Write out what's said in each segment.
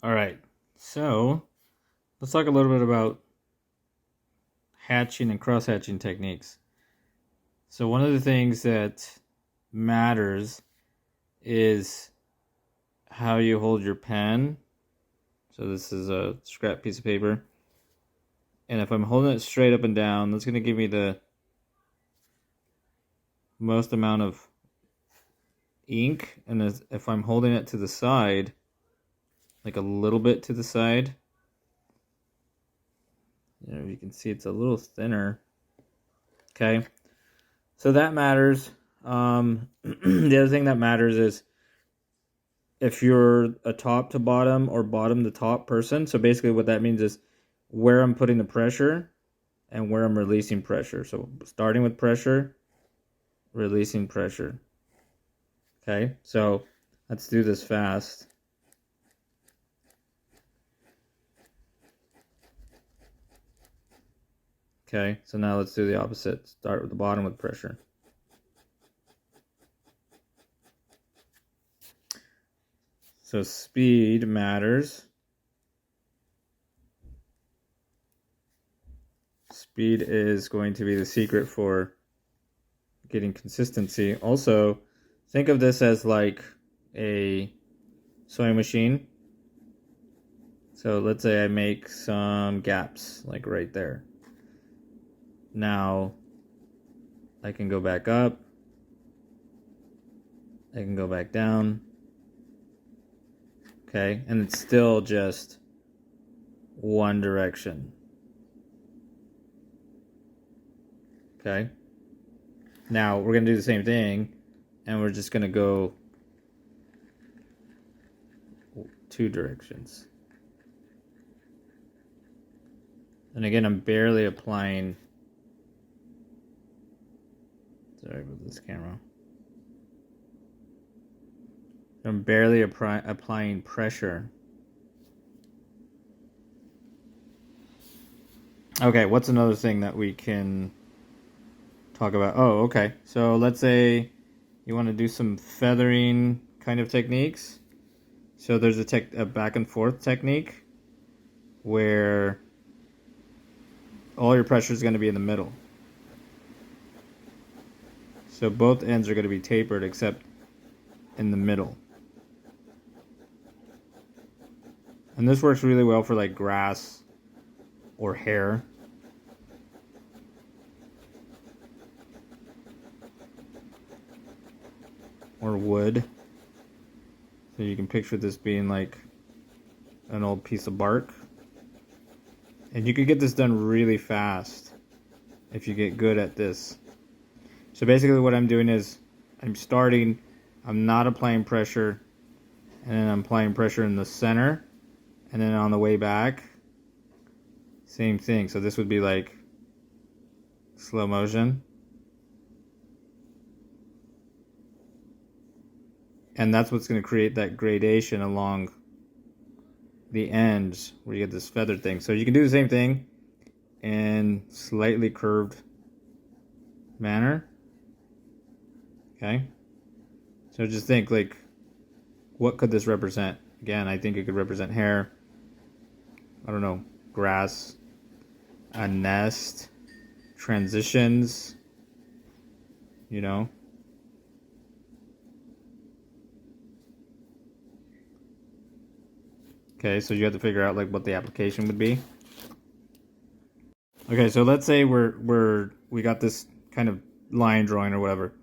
All right, so let's talk a little bit about hatching and cross hatching techniques. So, one of the things that matters is how you hold your pen. So, this is a scrap piece of paper. And if I'm holding it straight up and down, that's going to give me the most amount of ink. And if I'm holding it to the side, like a little bit to the side, you can see it's a little thinner. Okay, so that matters. The other thing that matters is if you're a top to bottom or bottom to top person. So basically what that means is where I'm putting the pressure and where I'm releasing pressure. So starting with pressure, releasing pressure. Okay, so let's do this fast. Okay, so now let's do the opposite. Start with the bottom with pressure. So speed matters. Speed is going to be the secret for getting consistency. Also, think of this as like a sewing machine. So let's say I make some gaps, like right there. Now, I can go back up. I can go back down. Okay, and it's still just one direction. Okay. Now, we're going to do the same thing, and we're just going to go two directions. And again, I'm barely applying... Sorry about this camera. I'm barely applying pressure. Okay, what's another thing that we can talk about? Oh, okay. So let's say you want to do some feathering kind of techniques. So there's a back and forth technique where all your pressure is going to be in the middle. So both ends are going to be tapered except in the middle. And this works really well for like grass or hair. Or wood. So you can picture this being like an old piece of bark. And you could get this done really fast if you get good at this. So basically what I'm doing is I'm not applying pressure, and then I'm applying pressure in the center, and then on the way back, same thing. So this would be like slow motion. And that's what's going to create that gradation along the ends where you get this feathered thing. So you can do the same thing in slightly curved manner. Okay. So just think, like, what could this represent? Again, I think it could represent hair. I don't know, grass, a nest, transitions, you know. Okay, so you have to figure out like what the application would be. Okay, so let's say we got this kind of line drawing or whatever.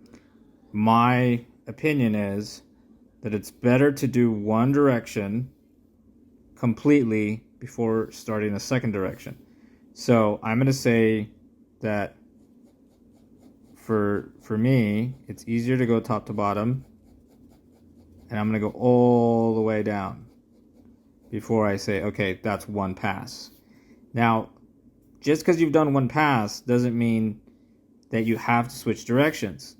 My opinion is that it's better to do one direction completely before starting a second direction. So I'm going to say that for me, it's easier to go top to bottom, and I'm going to go all the way down before I say, okay, that's one pass. Now, just because you've done one pass doesn't mean that you have to switch directions.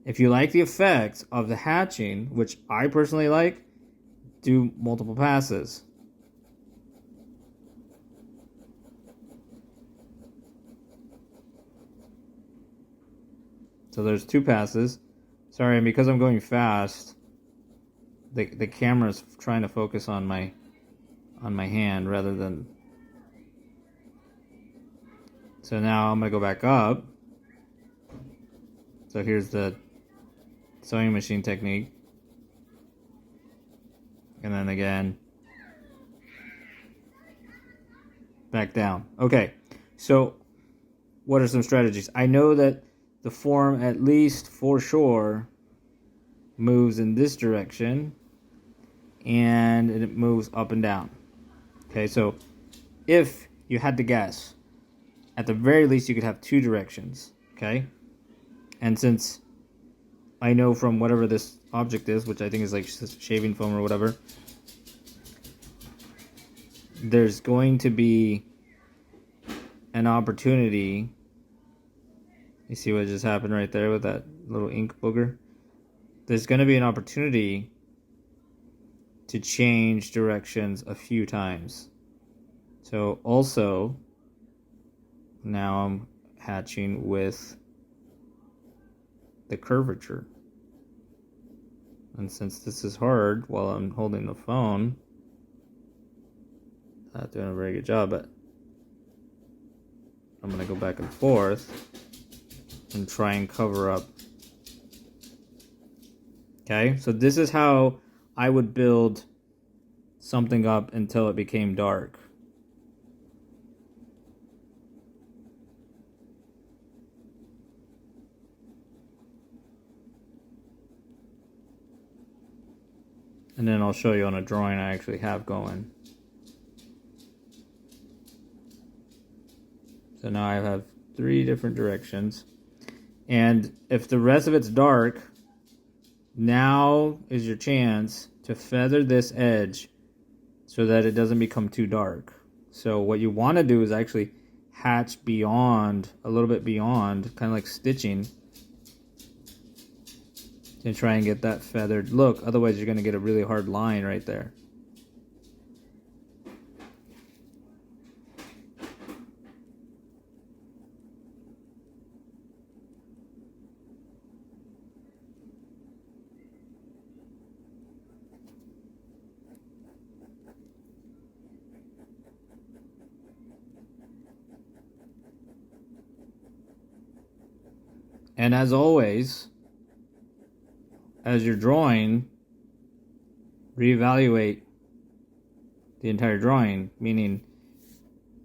If you like the effect of the hatching, which I personally like, do multiple passes. So there's two passes. Sorry, and because I'm going fast, the camera's trying to focus on my on my hand rather than. So now I'm going to go back up. So here's the sewing machine technique. And then again, back down. Okay, so what are some strategies? I know that the form, at least for sure, moves in this direction, and it moves up and down. Okay, so if you had to guess, at the very least you could have two directions. Okay, and since I know from whatever this object is, which I think is like shaving foam or whatever, there's going to be an opportunity. You see what just happened right there with that little ink booger? There's going to be an opportunity to change directions a few times. So also, now I'm hatching with the curvature. And since this is hard while I'm holding the phone, I'm not doing a very good job, but I'm going to go back and forth and try and cover up. Okay, so this is how I would build something up until it became dark. And then I'll show you on a drawing I actually have going. So now I have 3 different directions. And if the rest of it's dark, now is your chance to feather this edge so that it doesn't become too dark. So what you want to do is actually hatch beyond, a little bit beyond, kind of like stitching, to try and get that feathered look. Otherwise you're going to get a really hard line right there. And as always, as you're drawing, reevaluate the entire drawing, meaning,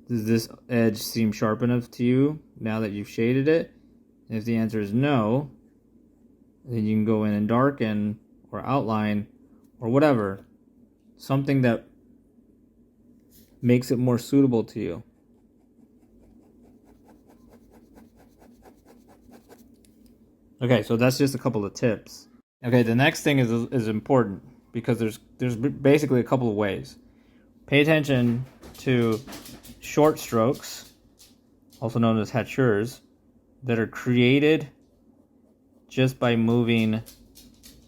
does this edge seem sharp enough to you now that you've shaded it? And if the answer is no, then you can go in and darken or outline or whatever, something that makes it more suitable to you. Okay, so that's just a couple of tips. Okay, the next thing is important because there's basically a couple of ways. Pay attention to short strokes, also known as hachures, that are created just by moving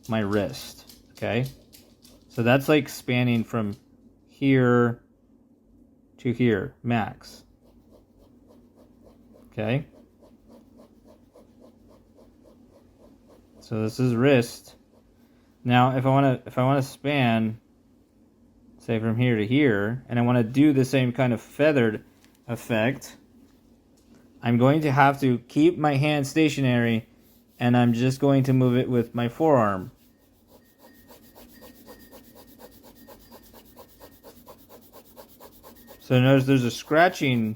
my wrist. Okay, so that's like spanning from here to here, max. Okay. So this is wrist. Now, if I want to span, say from here to here, and I want to do the same kind of feathered effect, I'm going to have to keep my hand stationary, and I'm just going to move it with my forearm. So notice there's a scratching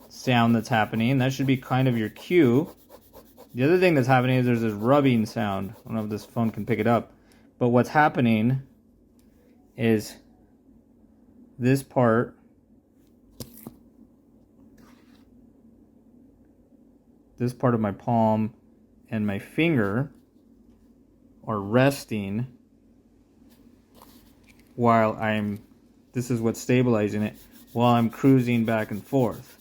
sound that's happening. That should be kind of your cue. The other thing that's happening is there's this rubbing sound. I don't know if this phone can pick it up. But what's happening is this part of my palm and my finger are resting while this is what's stabilizing it, while I'm cruising back and forth.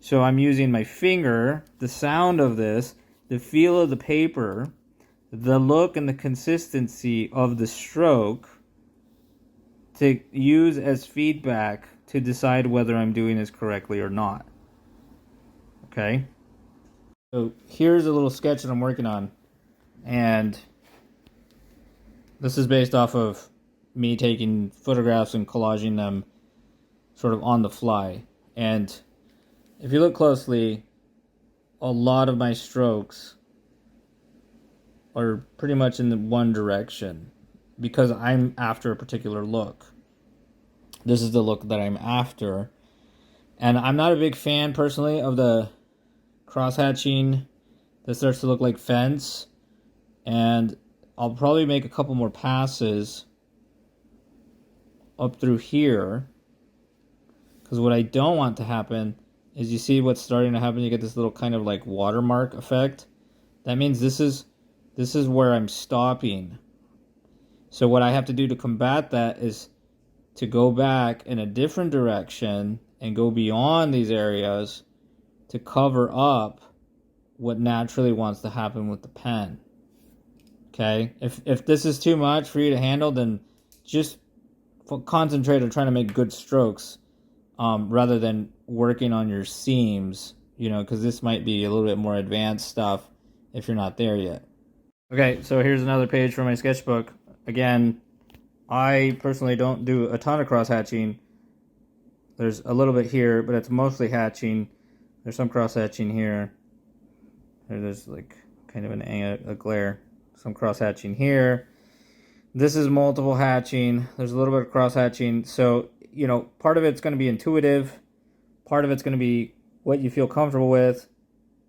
So I'm using my finger, the sound of this, the feel of the paper, the look and the consistency of the stroke to use as feedback to decide whether I'm doing this correctly or not. Okay? So here's a little sketch that I'm working on. And this is based off of me taking photographs and collaging them sort of on the fly. And if you look closely, a lot of my strokes are pretty much in the one direction because I'm after a particular look. This is the look that I'm after. And I'm not a big fan personally of the cross hatching that starts to look like fence. And I'll probably make a couple more passes up through here. Because what I don't want to happen is, you see what's starting to happen? You get this little kind of like watermark effect. That means this is where I'm stopping. So what I have to do to combat that is to go back in a different direction and go beyond these areas to cover up what naturally wants to happen with the pen. Okay? If this is too much for you to handle, then just concentrate on trying to make good strokes rather than working on your seams, because this might be a little bit more advanced stuff if you're not there yet. Okay, so here's another page from my sketchbook. Again, I personally don't do a ton of cross hatching. There's a little bit here, but it's mostly hatching. There's some cross hatching here. There's like kind of a glare. Some cross hatching here. This is multiple hatching. There's a little bit of cross hatching. So, part of it's going to be intuitive. Part of it's going to be what you feel comfortable with.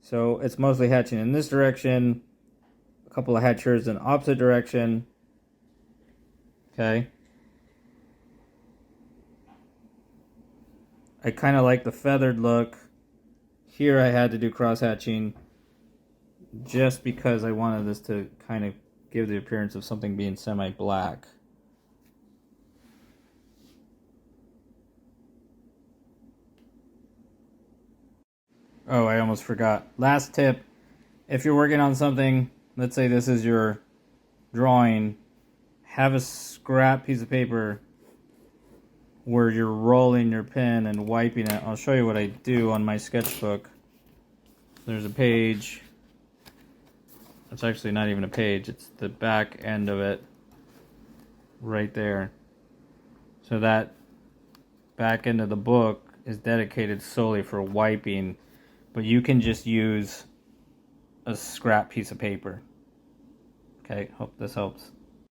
So it's mostly hatching in this direction. A couple of hatchers in the opposite direction. Okay. I kind of like the feathered look. Here I had to do cross hatching just because I wanted this to kind of give the appearance of something being semi-black. Oh, I almost forgot. Last tip, if you're working on something, let's say this is your drawing, have a scrap piece of paper where you're rolling your pen and wiping it. I'll show you what I do on my sketchbook. There's a page. It's actually not even a page, it's the back end of it right there. So that back end of the book is dedicated solely for wiping, but you can just use a scrap piece of paper. Okay, hope this helps.